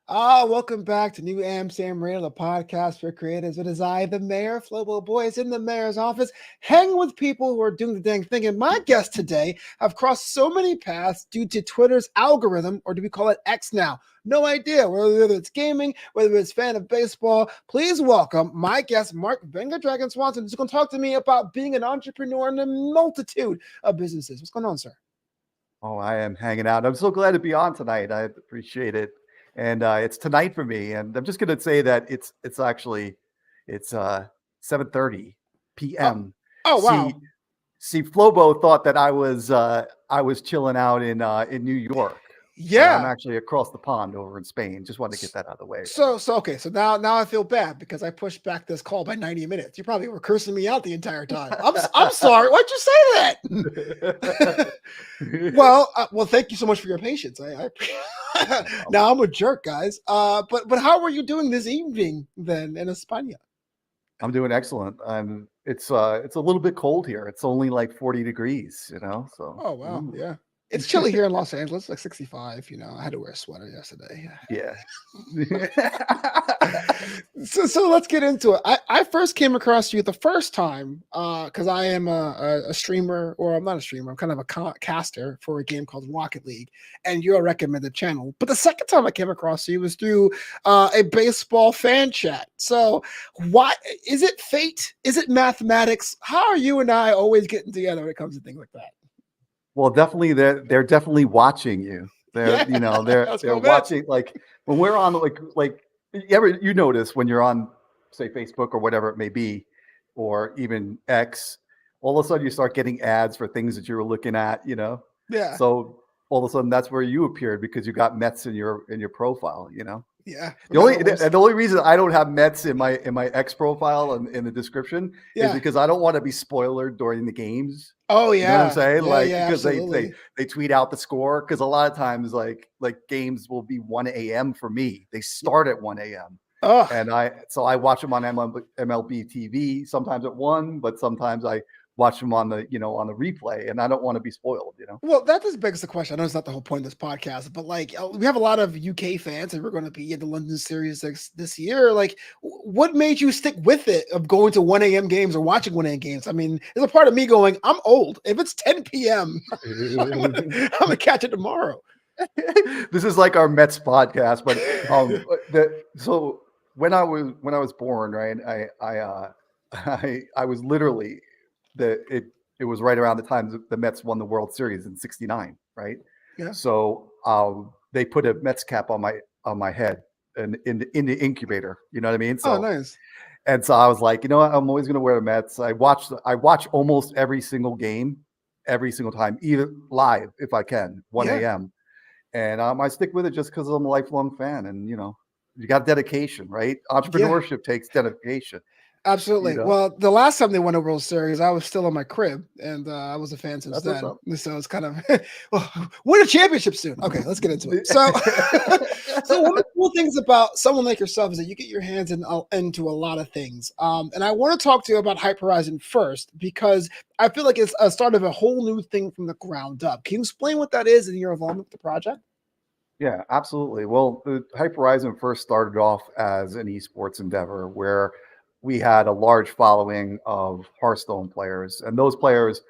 Welcome back to New Amsterdam Radio, the podcast for creators. It is I, the mayor, Flobo Boyce, in the mayor's office, hanging with people who are doing the dang thing. And my guests today have crossed so many paths due to Twitter's algorithm, or do we call it X now? No idea. Whether it's gaming, whether it's fan of baseball, please welcome my guest, Mark VengaDragon Swanson, who's going to talk to me about being an entrepreneur in a multitude of businesses. What's going on, sir? Oh, I am hanging out. I'm so glad to be on tonight. I appreciate it, and it's tonight for me. And I'm just going to say that it's actually it's 7:30 Oh, p.m. oh See, wow. Flobo thought that I was chilling out in New York, but I'm Yeah. actually across the pond over in Spain. Just wanted to get that out of the way. So okay, so now I feel bad because I pushed back this call by 90 minutes. You probably were cursing me out the entire time. I'm sorry. Why'd you say that? well, thank you so much for your patience. Now I'm a jerk, guys. But how are you doing this evening then in España? I'm doing excellent. It's a little bit cold here. It's only like 40 degrees, so. Oh wow, Ooh. yeah. It's chilly here in Los Angeles, like 65. I had to wear a sweater yesterday. Yeah. So let's get into it. I first came across you the first time because I am a streamer, or I'm not a streamer. I'm kind of a caster for a game called Rocket League, and you're a recommended channel. But the second time I came across you was through a baseball fan chat. So why is it fate? Is it mathematics? How are you and I always getting together when it comes to things like that? Well, definitely they're definitely watching you. They're Yeah, you know they're that's they're cool, man. watching, like when we're on, like you notice when you're on, say, Facebook or whatever it may be, or even X, all of a sudden you start getting ads for things that you were looking at. Yeah, So all of a sudden that's where you appeared because you got Mets in your profile. yeah. The Remember only those? the only reason I don't have Mets in my X profile and in the description is Yeah. because I don't want to be spoiled during the games. Oh You know what I'm yeah, saying? yeah, Like, yeah. because they they Absolutely. they tweet out the score, because a lot of times, like games will be 1 a.m. for me. They start at 1 a.m. Oh, and I watch them on MLB TV sometimes at 1, but sometimes I watch them on the replay, and I don't want to be spoiled. well, that just begs the question. I know it's not the whole point of this podcast, but like we have a lot of UK fans, and we're going to be at the London series this year. Like, what made you stick with it of going to 1 a.m. games or watching 1 a.m. games? I mean, there's a part of me going, I'm old. If it's 10 p.m., I'm gonna catch it tomorrow. This is like our Mets podcast, but so when I was born, right? I was literally it was right around the time the Mets won the World Series in '69, right? Yeah. So they put a Mets cap on my head and in the incubator. You know what I mean? Oh, So, nice. and so I was like, you know what? I'm always going to wear the Mets. I watch almost every single game, every single time, even live if I can, 1 Yeah. a.m. And I stick with it just because I'm a lifelong fan. And you got dedication, right? Yeah. Entrepreneurship takes dedication. You Absolutely. know, Well, the last time they won a World Series, I was still in my crib, and I was a fan since that's what's then. up. So it's kind of well, win a championship soon. Okay, let's get into it. So, so one of the cool things about someone like yourself is that you get your hands into a lot of things. And I want to talk to you about Hype Horizon first because I feel like it's a start of a whole new thing from the ground up. Can you explain what that is and your involvement with the project? Yeah, absolutely. Well, the Hype Horizon first started off as an esports endeavor where we had a large following of Hearthstone players, and those players,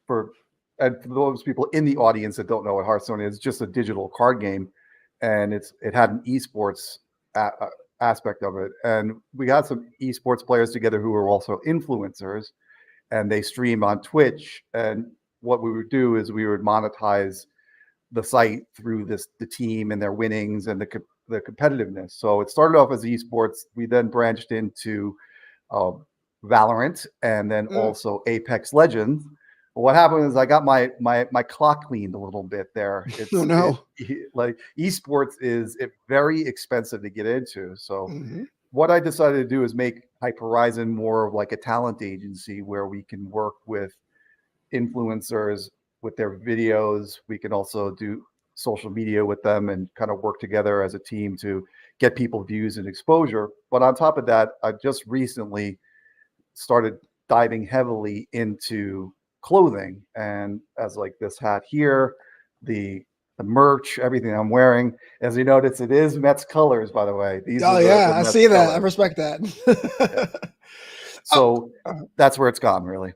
for and for those people in the audience that don't know what Hearthstone is, just a digital card game, and it had an esports aspect of it, and we got some esports players together who were also influencers, and they stream on Twitch, and what we would do is we would monetize the site through the team and their winnings and the competitiveness. So it started off as esports. We then branched into uh, Valorant and then Mm. also Apex Legends. What happened is I got my clock cleaned a little bit there. Oh no. Like esports is very expensive to get into. So Hmm. what I decided to do is make Hype Horizon more of like a talent agency where we can work with influencers with their videos. We can also do social media with them and kind of work together as a team to get people views and exposure. But on top of that, I just recently started diving heavily into clothing, and as like this hat here, the the merch, everything I'm wearing. As you notice, it is Mets colors, by the way. These Oh are yeah, the I Mets see that. I colors. respect that. Yeah. Oh, So that's where it's gone, really.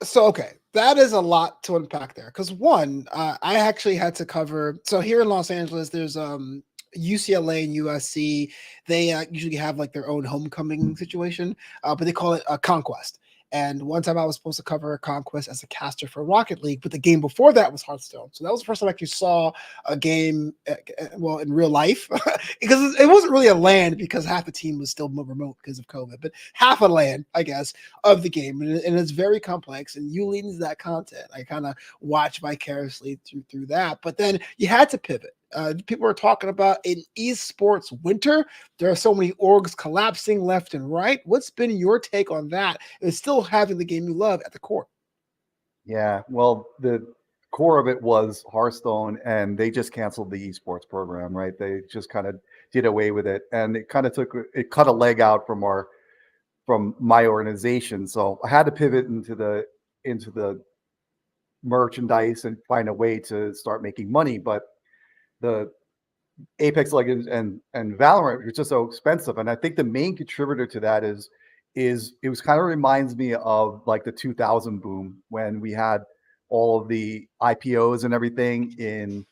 so okay, that is a lot to unpack there. Because one, I actually had to cover. So here in Los Angeles, there's UCLA and USC. They usually have like their own homecoming situation, but they call it a conquest. And one time I was supposed to cover a conquest as a caster for Rocket League, but the game before that was Hearthstone. So that was the first time I actually saw a game, well, in real life, because it wasn't really a LAN because half the team was still remote because of COVID, but half a LAN, I guess, of the game, and it's very complex. And you lead into that content. I kind of watch vicariously through that, but then you had to pivot. People are talking about an esports winter. There are so many orgs collapsing left and right. What's been your take on that? And still having the game you love at the core. Yeah, well, the core of it was Hearthstone, and they just canceled the esports program, right? They just kind of did away with it, and it kind of cut a leg out from my organization. So I had to pivot into the merchandise and find a way to start making money. But the Apex Legends and Valorant was just so expensive, and I think the main contributor to that is it was kind of reminds me of like the 2000 boom when we had all of the IPOs and everything in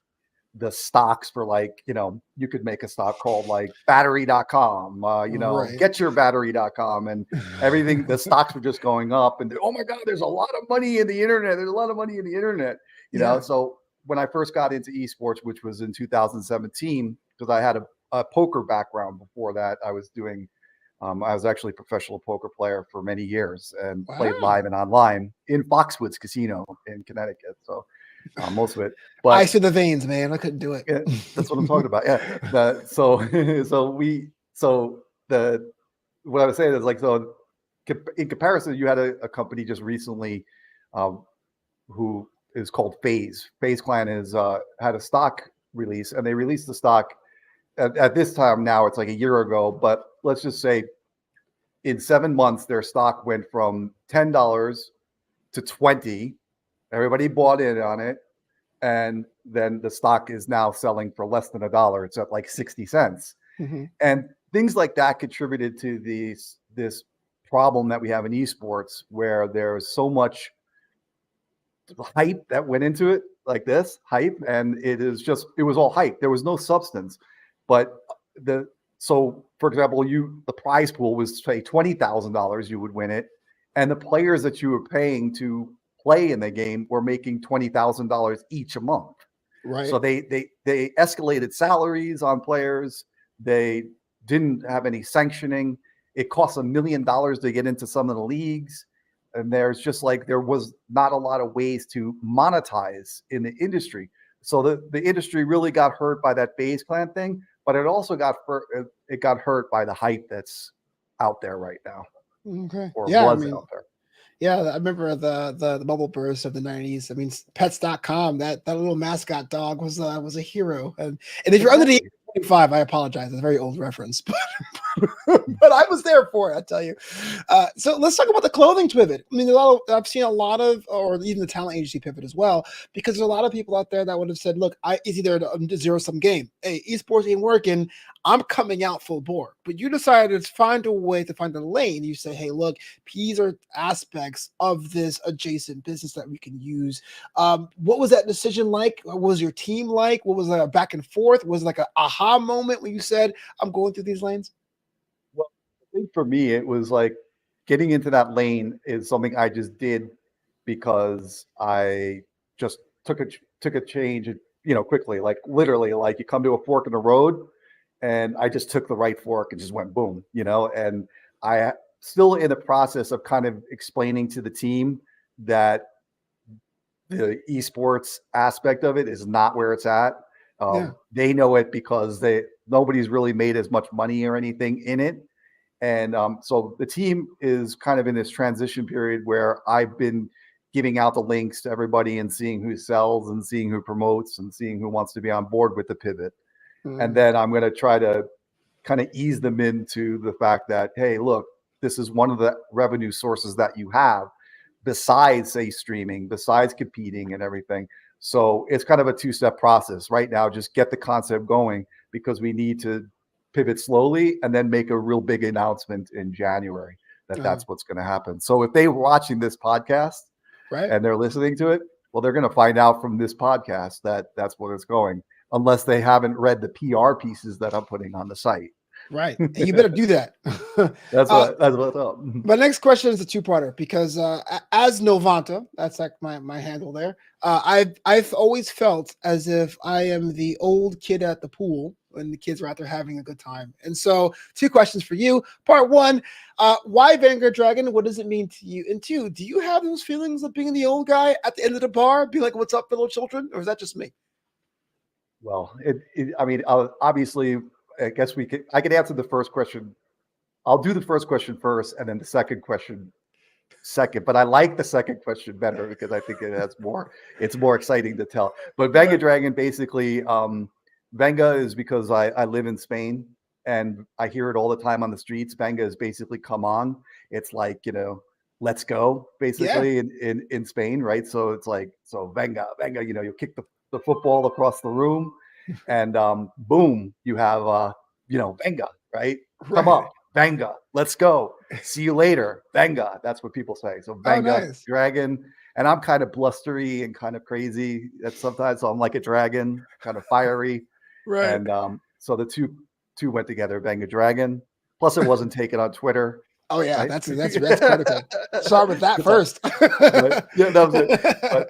the stocks for, like, you could make a stock called like battery.com, Right. getyourbattery.com, and everything. The stocks were just going up, and oh my God, there's a lot of money in the internet. There's a lot of money in the internet, Yeah. So when I first got into esports, which was in 2017, because I had a poker background before that, I was actually a professional poker player for many years and played Wow. live and online in Foxwoods Casino in Connecticut. So most of it, but Ice in the veins, man. I couldn't do it. yeah, that's what I'm talking about. Yeah. So the what I was saying is, like, so in comparison, you had a company just recently, um, who is called Phase. Phase Clan is had a stock release, and they released the stock at this time. Now it's like a year ago, but let's just say in 7 months, their stock went from $10 to 20. Everybody bought in on it, and then the stock is now selling for less than $1. It's at like 60 cents. Mm-hmm. And things like that contributed to this problem that we have in esports, where there's so much hype that went into it, like this hype, and it was all hype. There was no substance. But for example, the prize pool was, say, $20,000, you would win it, and the players that you were paying to play in the game were making $20,000 each a month. Right. So they escalated salaries on players. They didn't have any sanctioning. It costs $1 million to get into some of the leagues. And there was not a lot of ways to monetize in the industry. So the industry really got hurt by that Phase Clan thing, but it also got hurt by the hype that's out there right now, Okay. or Yeah. I was mean, out there. yeah, I remember the bubble burst of the 90s. I mean, pets.com, that little mascot dog was a hero. And if you're under the age Exactly. of 25, I apologize. It's a very old reference, but I was there for it, I tell you. So let's talk about the clothing pivot. I mean, I've seen a lot of, or even the talent agency pivot as well, because there's a lot of people out there that would have said, look, it's either a zero sum game. Hey, esports ain't working. I'm coming out full bore. But you decided to find a way to find a lane. You say, hey, look, these are aspects of this adjacent business that we can use. What was that decision like? What was your team like? What was a back and forth? Was it like an aha moment when you said, I'm going through these lanes? Well, I think for me, it was like getting into that lane is something I just did because I just took a change, quickly, like literally, like you come to a fork in the road, and I just took the right fork and just went boom, and I still in the process of kind of explaining to the team that the esports aspect of it is not where it's at. Yeah. They know it because nobody's really made as much money or anything in it. And so the team is kind of in this transition period where I've been giving out the links to everybody and seeing who sells and seeing who promotes and seeing who wants to be on board with the pivot. And then I'm going to try to kind of ease them into the fact that, hey, look, this is one of the revenue sources that you have besides, say, streaming, besides competing and everything. So it's kind of a two-step process right now. Just get the concept going because we need to pivot slowly and then make a real big announcement in January that's what's going to happen. So if they're watching this podcast right. and they're listening to it, well, they're going to find out from this podcast that that's what it's going, unless they haven't read the PR pieces that I'm putting on the site. Right. And you better do that. That's what I thought. My next question is a two-parter because as Novanta, that's like my handle there. I've always felt as if I am the old kid at the pool when the kids are out there having a good time. And so, two questions for you. Part one, why VengaDragon? What does it mean to you? And two, do you have those feelings of being the old guy at the end of the bar, be like, "What's up, fellow children?" Or is that just me? Well, I mean, obviously, I guess I could answer the first question. I'll do the first question first, and then the second question second. But I like the second question better because I think it's more exciting to tell. But VengaDragon, basically, Venga is because I live in Spain and I hear it all the time on the streets. Venga is basically come on. It's like, let's go, basically, in Spain, right? So it's like, so Venga, you kick the football across the room and boom, you have Venga, right? Come up, Venga, let's go. See you later, Venga. That's what people say. So Venga, dragon. And I'm kind of blustery and kind of crazy at sometimes. So I'm like a dragon, kind of fiery. Right. And so the two went together, VengaDragon. Plus, it wasn't taken on Twitter. Oh yeah, right? that's critical. Start with that first. Yeah, that was it.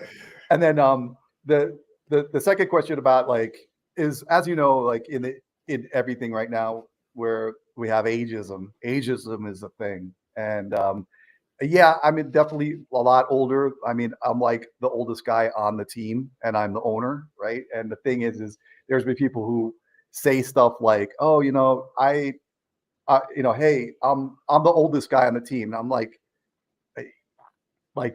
And then the second question about is, as you know, like in everything right now where we have ageism. Ageism is a thing, and yeah, I mean, definitely a lot older. I mean, I'm like the oldest guy on the team, and I'm the owner, right? And the thing is there's been people who say stuff like, "Oh, hey, I'm the oldest guy on the team." And I'm like,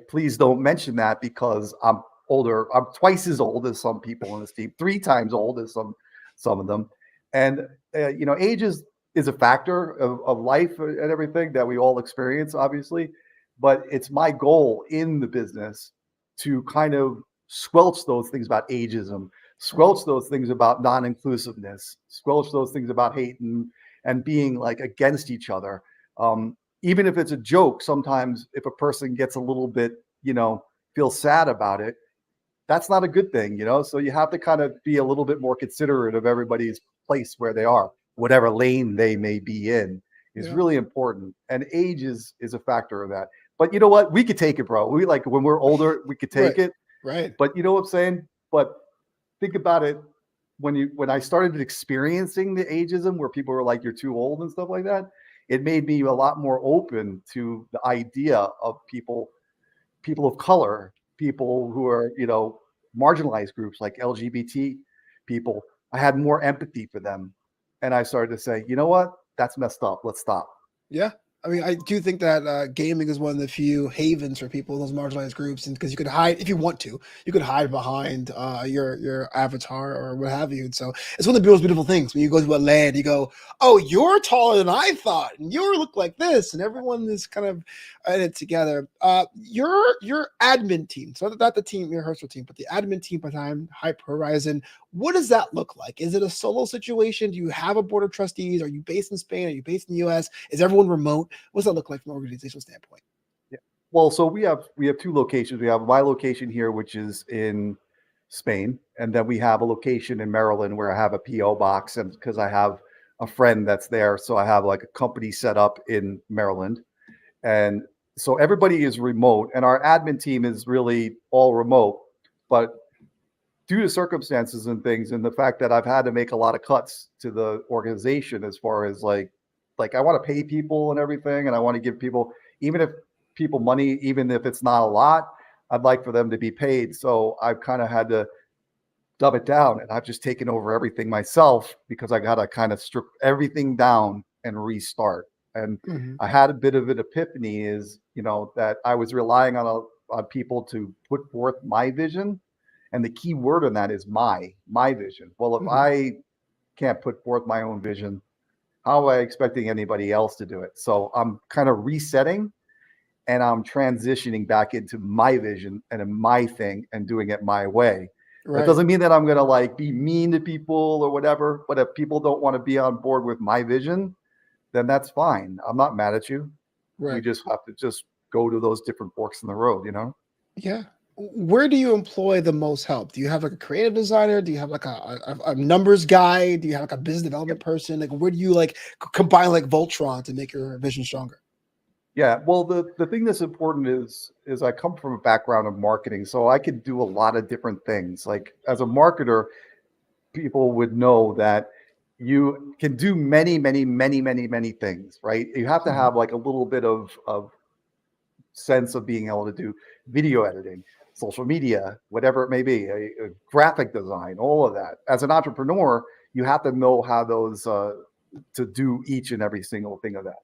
please don't mention that because I'm older. I'm twice as old as some people on this team, 3 times old as some of them, and age is a factor of life and everything that we all experience, obviously. But it's my goal in the business to kind of squelch those things about ageism, squelch those things about non-inclusiveness, squelch those things about hate and being like against each other. Even if it's a joke, sometimes if a person gets a little bit, feels sad about it, that's not a good thing, So you have to kind of be a little bit more considerate of everybody's place where they are, whatever lane they may be in is really important. And age is a factor of that. But you know what? We could take it, bro. We when we're older, we could take it. Right. But you know what I'm saying? But think about it. When I started experiencing the ageism where people were like, you're too old and stuff like that, it made me a lot more open to the idea of people of color, people who are, marginalized groups like LGBT people. I had more empathy for them. And I started to say, you know what? That's messed up. Let's stop. Yeah. I mean, I do think that gaming is one of the few havens for people, those marginalized groups, and because you could hide if you want to, you could hide behind your avatar or what have you. And so it's one of the most beautiful things when you go to a land, you go, "Oh, you're taller than I thought, and you look like this," and everyone is kind of in it together. Your admin team, so not the team, your rehearsal team, but the admin team behind HYPE HORIZEN. What does that look like? Is it a solo situation? Do you have a board of trustees? Are you based in Spain? Are you based in the US? Is everyone remote? What does that look like from an organizational standpoint? Yeah. Well, so we have 2 locations. We have my location here, which is in Spain, and then we have a location in Maryland where I have a PO box, and because I have a friend that's there, so I have like a company set up in Maryland, and so everybody is remote, and our admin team is really all remote, but due to circumstances and things, and the fact that I've had to make a lot of cuts to the organization as far as like I want to pay people and everything, and I want to give people, even if people money, even if it's not a lot, I'd like for them to be paid. So I've kind of had to dub it down, and I've just taken over everything myself because I got to kind of strip everything down and restart. And I had a bit of an epiphany is, that I was relying on people to put forth my vision. And the key word on that is my vision. Well, if I can't put forth my own vision, how am I expecting anybody else to do it? So I'm kind of resetting and I'm transitioning back into my vision and my thing and doing it my way. That Right. doesn't mean that I'm going to like be mean to people or whatever, but if people don't want to be on board with my vision, then that's fine. I'm not mad at you. We Right. just have to just go to those different forks in the road, you know? Yeah. Where do you employ the most help? Do you have like a creative designer? Do you have like a numbers guy? Do you have like a business development person? Like where do you like combine like Voltron to make your vision stronger? Yeah, well, the thing that's important is I come from a background of marketing, so I could do a lot of different things. Like as a marketer, people would know that you can do many things, right? You have to Mhm. have like a little bit of sense of being able to do video editing, social media, whatever it may be, a graphic design, all of that. As an entrepreneur, you have to know how those to do each and every single thing of that.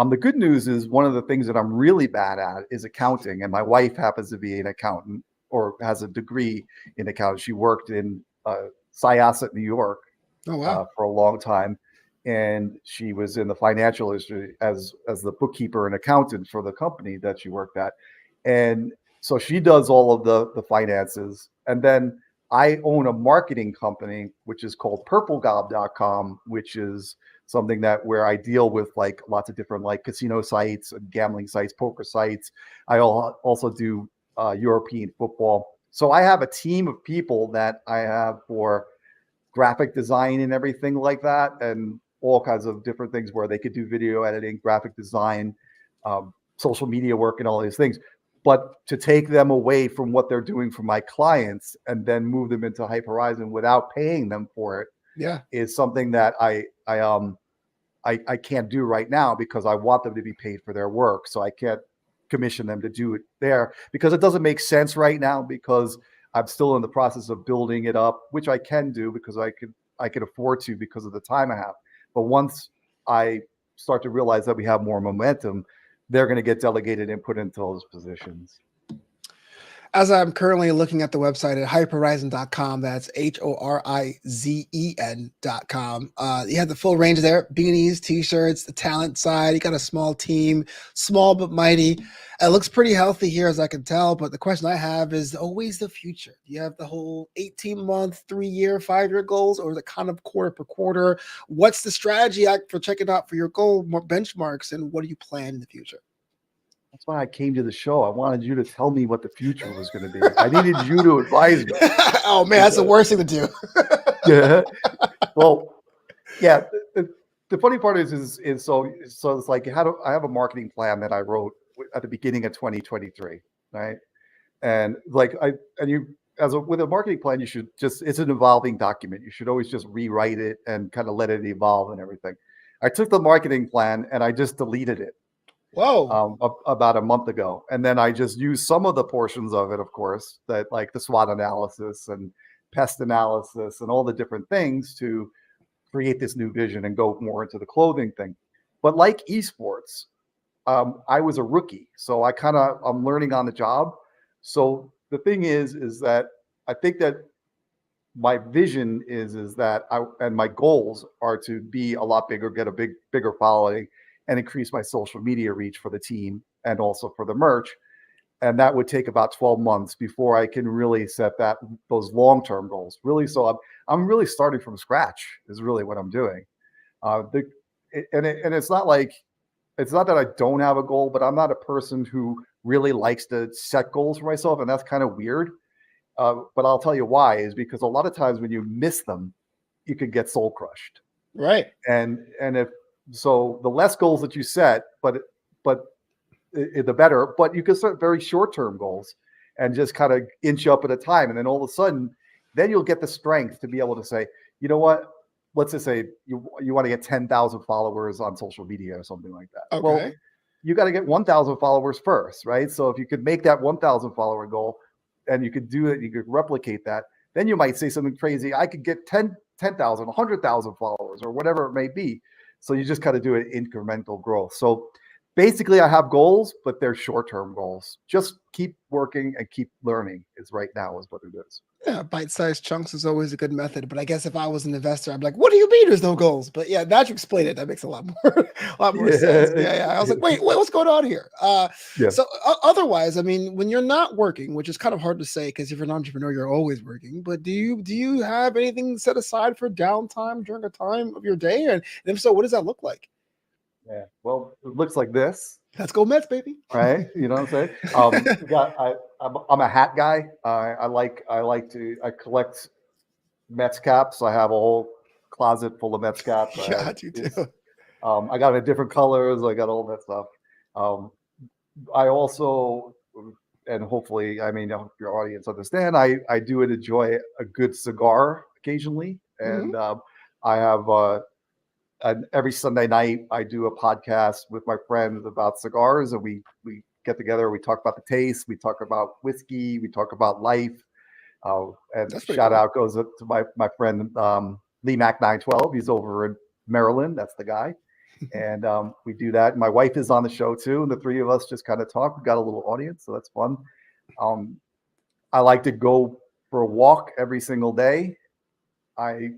The good news is one of the things that I'm really bad at is accounting, and my wife happens to be an accountant or has a degree in accounting. She worked in Syosset, New York, Oh wow. for a long time, and she was in the financial industry as the bookkeeper and accountant for the company that she worked at, and so she does all of the finances, and then I own a marketing company which is called purplegob.com, which is something that where I deal with like lots of different like casino sites and gambling sites, poker sites. I also do European football. So I have a team of people that I have for graphic design and everything like that, and all kinds of different things where they could do video editing, graphic design, social media work, and all these things. But to take them away from what they're doing for my clients and then move them into HYPE HORIZEN without paying them for it Yeah. is something that I can't do right now because I want them to be paid for their work. So I can't commission them to do it there because it doesn't make sense right now because I'm still in the process of building it up, which I can do because I can afford to because of the time I have. But once I start to realize that we have more momentum, they're going to get delegated and put into those positions. As I'm currently looking at the website at hypehorizon.com, that's HORIZEN.com. You have the full range there, beanies, t-shirts, the talent side. You got a small team, small but mighty. It looks pretty healthy here as I can tell, but the question I have is always the future. Do you have the whole 18-month, 3-year, 5-year goals, or is it kind of quarter per quarter? What's the strategy for checking out for your goal benchmarks, and what do you plan in the future? That's why I came to the show. I wanted you to tell me what the future was going to be. I needed you to advise me. Oh man, that's the worst thing to do. Yeah. Well, yeah. The funny part is so it's like how do I have a marketing plan that I wrote at the beginning of 2023, right? And like you with a marketing plan, you should just it's an evolving document. You should always just rewrite it and kind of let it evolve and everything. I took the marketing plan and I just deleted it Whoa. about a month ago. And then I just used some of the portions of it, of course, that like the SWOT analysis and pest analysis and all the different things to create this new vision and go more into the clothing thing. But like esports, I was a rookie, so I'm learning on the job. So the thing is that I think that my vision is that and my goals are to be a lot bigger, get a bigger following, and increase my social media reach for the team and also for the merch. And that would take about 12 months before I can really set those long-term goals. Really, so I'm really starting from scratch is really what I'm doing. And it's not like it's not that I don't have a goal, but I'm not a person who really likes to set goals for myself, and that's kind of weird. But I'll tell you why is because a lot of times when you miss them, you could get soul crushed. Right. And if so, the less goals that you set, but the better. But you can set very short term goals and just kind of inch up at a time, and then all of a sudden, then you'll get the strength to be able to say, you know what? Let's just say you want to get 10,000 followers on social media or something like that. Well, Okay. you got to get 1,000 followers first, right? So if you could make that 1,000 follower goal and you could do it, you could replicate that, then you might say something crazy. I could get 10,000, 100,000 followers or whatever it may be. So you just got to do it incremental growth. So basically I have goals, but they're short-term goals. Just keep working and keep learning is right now is what it is. Yeah, bite-sized chunks is always a good method, but I guess if I was an investor, I'd be like, "What do you mean there's no goals?" But yeah, now that you explain it, that makes a lot more, a lot more sense. Yeah. Yeah, yeah. I was like, "Wait, what's going on here?" Yeah. So otherwise, I mean, when you're not working, which is kind of hard to say because if you're an entrepreneur, you're always working. But do you have anything set aside for downtime during a time of your day? And if so, what does that look like? Yeah. Well, it looks like this, Let's go Mets, baby. right? You know what I'm saying? We got I'm a hat guy. I collect Mets caps. I have a whole closet full of Mets caps. Yeah, you too. I got it in different colors. I got all that stuff. Um, I also, and hopefully, I mean, your audience understand, I do enjoy a good cigar occasionally. Mhm. And I have, and every Sunday night, I do a podcast with my friends about cigars, and we get together, we talk about the taste, we talk about whiskey, we talk about life. And That's pretty shout cool. out goes to my friend Lee Mac 912. He's over in Maryland. That's the guy. And we do that. My wife is on the show too, and the three of us just kind of talk. We got a little audience, so that's fun. Um, I like to go for a walk every single day. I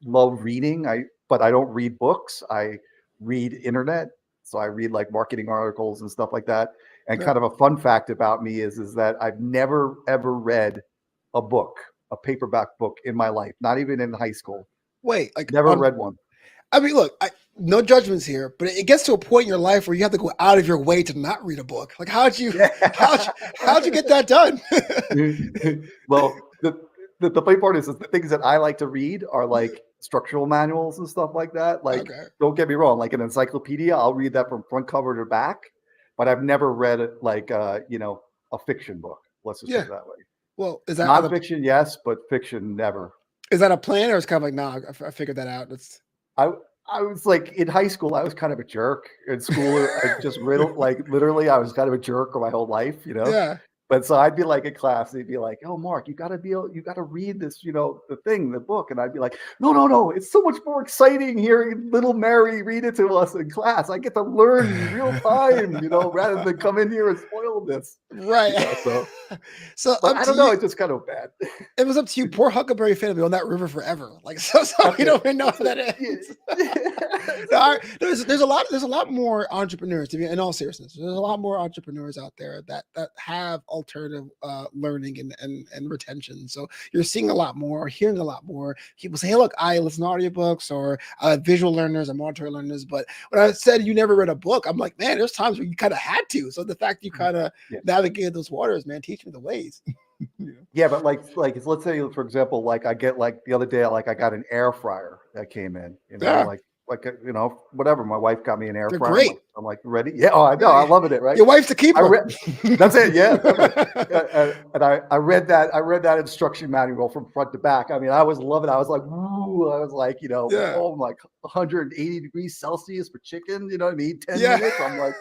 love reading. But I don't read books. I read internet. So I read like marketing articles and stuff like that. And Yeah. kind of a fun fact about me is that I've never ever read a book, a paperback book in my life, not even in high school. Wait, like Never on read one. I mean, look, no judgments here, but it gets to a point in your life where you have to go out of your way to not read a book. Like, how'd you get that done? Well, the funny part is the things that I like to read are like structural manuals and stuff like that. Like, Okay. don't get me wrong, like an encyclopedia, I'll read that from front cover to back, but I've never read it like a fiction book. Let's just put Yeah. it that way. Well, is that Nonfiction, yes, but fiction, never. a plan, or it's kind of like, nah, I figured that out. It's I I was like in high school, I was kind of a jerk. In school, I just riddled like literally, I was kind of a jerk my whole life, you know. yeah, But so I'd be like in class, they'd be like, "Oh, Mark, you got to read this, the book." And I'd be like, "No, no, no! It's so much more exciting hearing little Mary read it to us in class. I get to learn in real time, rather than come in here and spoil this." right. So, So but up I to don't know. you. It's just kind of bad. It was up to you. Poor Huckleberry Finn will be on that river forever. Like so That's we it. don't even know how that ends. There's a lot more entrepreneurs to be in all seriousness. There's a lot more entrepreneurs out there that have alternative learning and retention. So you're seeing a lot more, hearing a lot more. People say, "Hey, look, I listen to audiobooks or visual learners and auditory learners." But when I said you never read a book, I'm like, man, there's times where you kind of had to. So the fact you kind of Yeah. navigated those waters, man, teach me the ways. Yeah, but like let's say for example, like I get like the other day, like I got an air fryer that came in, Yeah, whatever. My wife got me an air they're fryer. great. I'm like ready. Yeah, oh, I know, Yeah, I'm loving it, right? your wife's a I keeper. read. That's it. Yeah, definitely. And I read that. I read that instruction manual from front to back. I mean, I was loving it. I was like, woo! I was like, Yeah, oh, like 180 degrees Celsius for chicken. You know what I mean? 10 yeah, minutes. I'm like,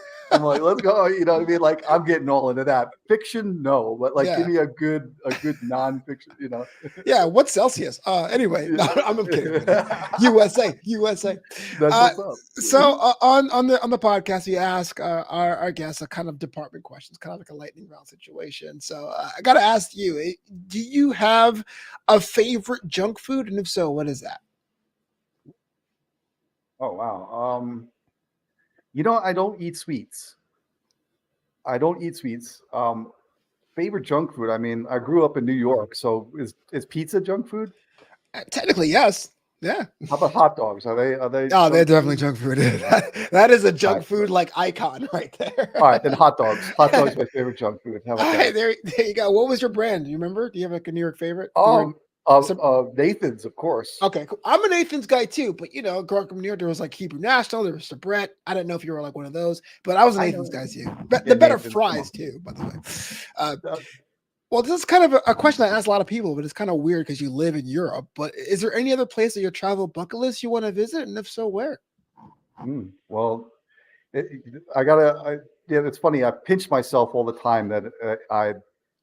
let's go. You know what I mean? Like, I'm getting all into that. Fiction, no, but like, give yeah, me a good nonfiction. yeah. What's Celsius? Anyway, no, I'm kidding. USA, USA. That's Uh, what's up. so on the podcast, we ask our guests a kind of department questions, kind of like a lightning round situation. So I got to ask you: do you have a favorite junk food, and if so, what is that? Oh wow. I don't eat sweets. I don't eat sweets. Favorite junk food. I mean, I grew up in New York, so is pizza junk food? Technically, yes. Yeah. How about hot dogs? Are they Oh, they're junk definitely food? junk food. That is a All junk right, food like icon right all right. Then there. hot dogs. Hot dogs is my favorite junk food. How All about right, that? there you go. What was your brand? Do you remember? Do you have like a New York favorite? New York. Um, Some, Nathan's, of course. okay, cool. I'm an Nathan's guy too, but growing up in New York, there was like Hebrew National, there was Brett. I don't know if you were like one of those, but I was an I Nathan's know. guy too. Yeah, The better Nathan's. Come fries on. too, by the way. Uh, Uh, well, this is kind of a question I ask a lot of people, but it's kind of weird because you live in Europe. But is there any other place that your travel bucket list you want to visit, and if so, where? well, yeah, it's funny. I pinch myself all the time that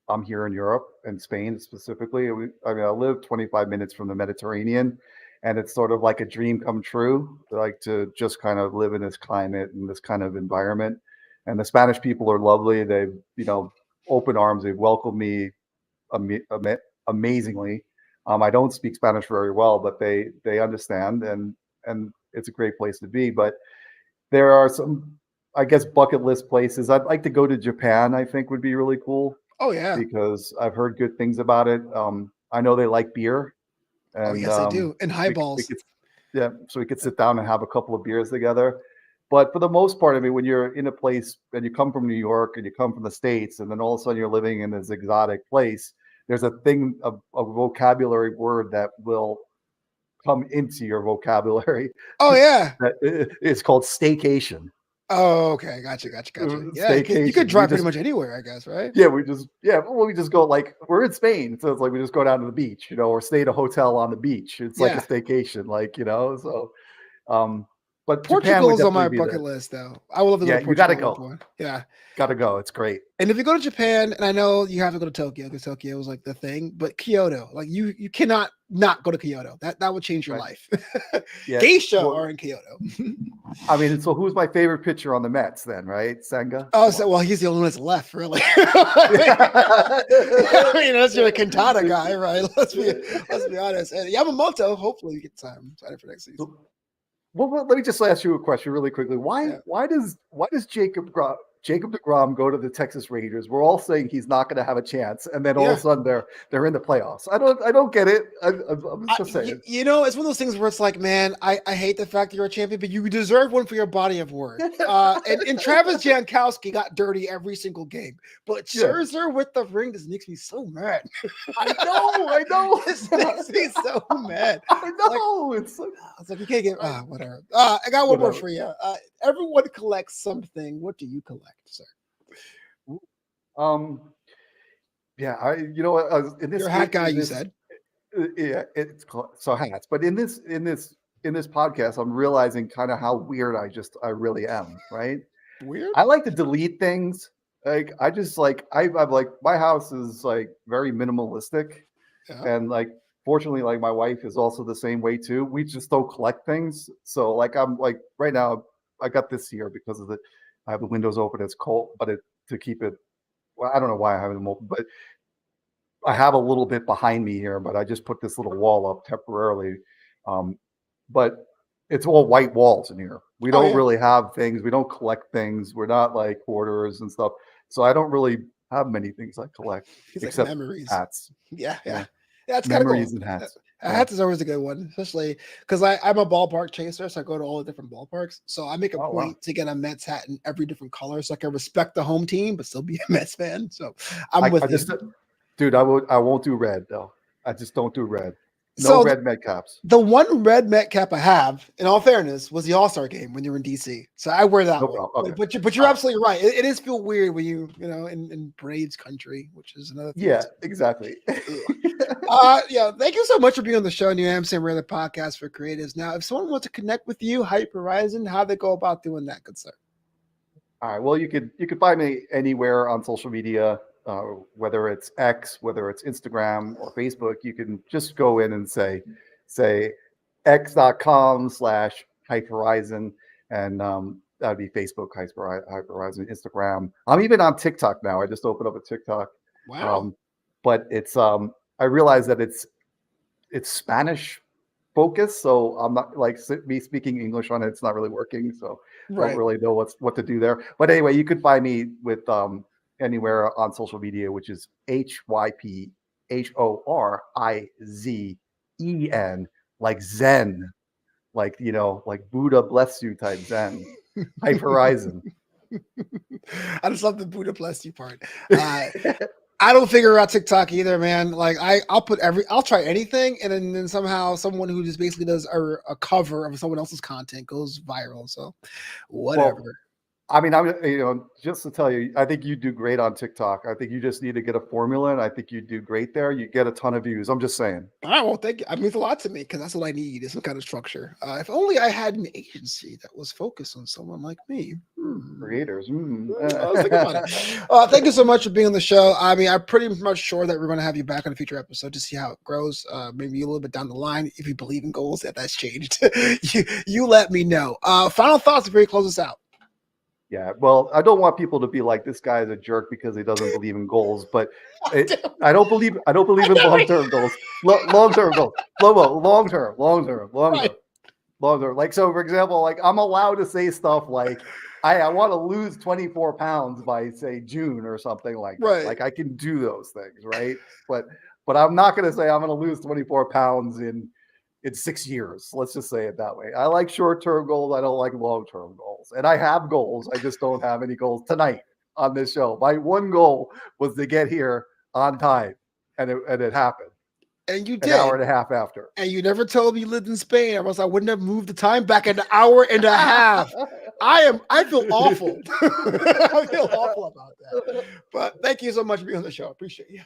I'm here in Europe and Spain specifically. I mean, I live 25 minutes from the Mediterranean, and it's sort of like a dream come true, like to just kind of live in this climate and this kind of environment. And the Spanish people are lovely. They've, open arms. They've welcomed me amazingly. I don't speak Spanish very well, but they understand, and it's a great place to be. But there are some, I guess, bucket list places. I'd like to go to Japan. I think would be really cool Oh yeah. because I've heard good things about it. I know they like beer, Oh and yes, they do. And we highballs. could, yeah, so we could sit down and have a couple of beers together. But for the most part, I mean, when you're in a place and you come from New York and you come from the States, and then all of a sudden you're living in this exotic place, there's a thing, a vocabulary word that will come into your vocabulary. Oh yeah. It's called staycation. Oh, okay. Gotcha. Yeah, you could Staycation. We drive pretty just, much anywhere, I guess, right? yeah, we just go, like, we're in Spain, so it's like we just go down to the beach, or stay at a hotel on the beach. It's like a Yeah. staycation, so but Japan Portugal would is on definitely my be bucket there. list, though. I would love to go Yeah, to you got to Portugal at one go. point. Yeah. Got to go. It's great. And if you go to Japan, and I know you have to go to Tokyo because Tokyo is like the thing, but Kyoto, like you cannot not go to Kyoto. That would change your Right. life. Yeah. Geisha Well, are in Kyoto. I mean, so who's my favorite pitcher on the Mets then, right? Senga? Oh, Come so on. well, he's the only one that's left, really. I mean, that's your Quintana guy, right? Let's be honest. And Yamamoto, hopefully, get time excited for next season. Well, let me just ask you a question really quickly. Yeah. Why does Jacob DeGrom go to the Texas Rangers? We're all saying he's not going to have a chance, and then all of a sudden they're in the playoffs. I don't get it. I'm just saying. It's one of those things where it's like, man, I hate the fact that you're a champion, but you deserve one for your body of work. And Travis Jankowski got dirty every single game, but Scherzer with the ring just makes me so mad. I know. This makes me so mad. I know. It's like you can't get whatever. I got one more Whatever. for you. Everyone collects something. What do you collect, sir? Yeah, in this You're a hat guy, you said. Yeah, so hats. But in this podcast, I'm realizing kind of how weird I really am, right? Weird? I like to delete things. Like I just like I'm like, my house is like very minimalistic. Yeah. And like fortunately, like my wife is also the same way too. We just don't collect things. So like I'm like right now, I got this here because of I have the windows open. It's cold, but to keep it. Well, I don't know why I have them open, but I have a little bit behind me here. But I just put this little wall up temporarily. But it's all white walls in here. We don't really have things. We don't collect things. We're not like hoarders and stuff. So I don't really have many things I collect except like memories. hats. Yeah. That's kind of cool. Memories and hats. Hats is always a good one, especially because I'm a ballpark chaser, so I go to all the different ballparks. So I make a point to get a Mets hat in every different color, so I can respect the home team but still be a Mets fan. So I'm with you. Dude, I won't do red though. I just don't do red. No red Met caps. The one red Met cap I have, in all fairness, was the All-Star game when you were in DC. So I wear that one. Okay. But you're absolutely right. It is feel weird when in Braves country, which is another thing. Yeah, exactly. Thank you so much for being on the show, New Amsterdam Radio Podcast for Creatives. Now, if someone wants to connect with you, HYPE HORIZEN, how they go about doing that, good sir? All right. Well, you could find me anywhere on social media. Whether it's X, whether it's Instagram or Facebook, you can just go in and say x.com/HYPE HORIZEN, and that'd be Facebook, HYPE HORIZEN, Instagram. I'm even on TikTok now. I just opened up a TikTok. Wow. But it's I realize that it's Spanish focused, so I'm not like me speaking English on it. It's not really working, so I don't really know what to do there. But anyway, you could find me with anywhere on social media, which is HYPE HORIZEN, like Zen, like like Buddha bless you type Zen. HYPE HORIZEN. I just love the Buddha bless you part. I don't figure out TikTok either, man. Like I'll try anything, and then somehow someone who just basically does a cover of someone else's content goes viral. So whatever. Well, I mean, I'm just to tell you, I think you do great on TikTok. I think you just need to get a formula, and I think you do great there. You get a ton of views. I'm just saying. All right, well, thank you. It means a lot to me because that's what I need is some kind of structure. If only I had an agency that was focused on someone like me. Creators. I was thinking about it. Thank you so much for being on the show. I mean, I'm pretty much sure that we're going to have you back on a future episode to see how it grows. Maybe a little bit down the line, if you believe in goals, that's changed. you let me know. Final thoughts before you close us out. Yeah, well, I don't want people to be like, this guy is a jerk because he doesn't believe in goals, but I don't believe in long-term goals. Long-term goals. Flobo, Right. long term. Like, so for example, like I'm allowed to say stuff like I want to lose 24 pounds by say June or something like that. Right. Like I can do those things, right? But I'm not going to say I'm going to lose 24 pounds in 6 years. Let's just say it that way. I like short-term goals. I don't like long-term goals. And I have goals. I just don't have any goals tonight on this show. My one goal was to get here on time, and it happened And you an hour did. and a half after. And you never told me you lived in Spain, or else I wouldn't have moved the time back an hour and a half. I feel awful. I feel awful about that. But thank you so much for being on the show. I appreciate you.